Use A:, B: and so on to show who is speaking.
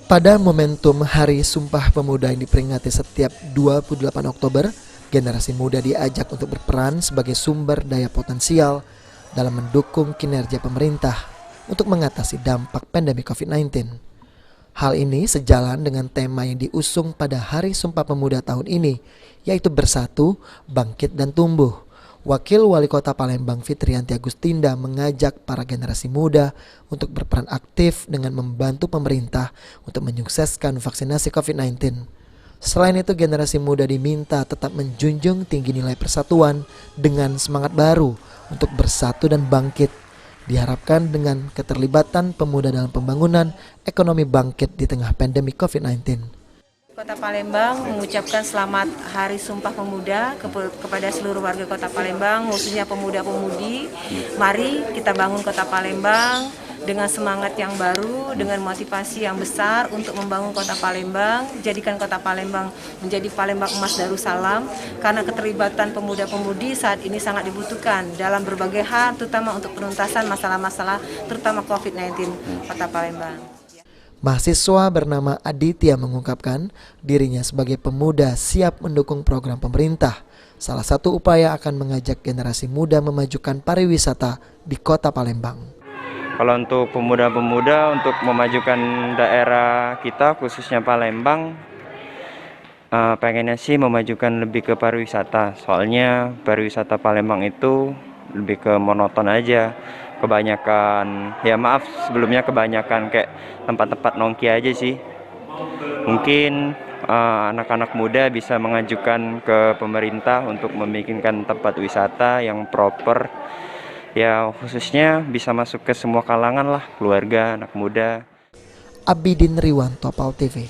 A: Pada momentum Hari Sumpah Pemuda yang diperingati setiap 28 Oktober, generasi muda diajak untuk berperan sebagai sumber daya potensial dalam mendukung kinerja pemerintah untuk mengatasi dampak pandemi COVID-19. Hal ini sejalan dengan tema yang diusung pada Hari Sumpah Pemuda tahun ini, yaitu Bersatu, Bangkit dan Tumbuh. Wakil Wali Kota Palembang Fitrianti Agustinda mengajak para generasi muda untuk berperan aktif dengan membantu pemerintah untuk menyukseskan vaksinasi COVID-19. Selain itu, generasi muda diminta tetap menjunjung tinggi nilai persatuan dengan semangat baru untuk bersatu dan bangkit. Diharapkan dengan keterlibatan pemuda dalam pembangunan ekonomi bangkit di tengah pandemi COVID-19.
B: Kota Palembang mengucapkan selamat Hari Sumpah Pemuda kepada seluruh warga Kota Palembang, khususnya pemuda-pemudi. Mari kita bangun Kota Palembang dengan semangat yang baru, dengan motivasi yang besar untuk membangun Kota Palembang, jadikan Kota Palembang menjadi Palembang Emas Darussalam, karena keterlibatan pemuda-pemudi saat ini sangat dibutuhkan dalam berbagai hal, terutama untuk penuntasan masalah-masalah terutama COVID-19 Kota Palembang.
A: Mahasiswa bernama Aditya mengungkapkan dirinya sebagai pemuda siap mendukung program pemerintah. Salah satu upaya akan mengajak generasi muda memajukan pariwisata di Kota Palembang.
C: Kalau untuk pemuda-pemuda untuk memajukan daerah kita khususnya Palembang, pengennya sih memajukan lebih ke pariwisata. Soalnya pariwisata Palembang itu lebih ke monoton aja. Kebanyakan, ya maaf sebelumnya kebanyakan kayak tempat-tempat nongki aja sih. Mungkin anak-anak muda bisa mengajukan ke pemerintah untuk membikinkan tempat wisata yang proper. Ya khususnya bisa masuk ke semua kalangan lah, keluarga, anak muda.
A: Abidin Riwanto, PAL TV.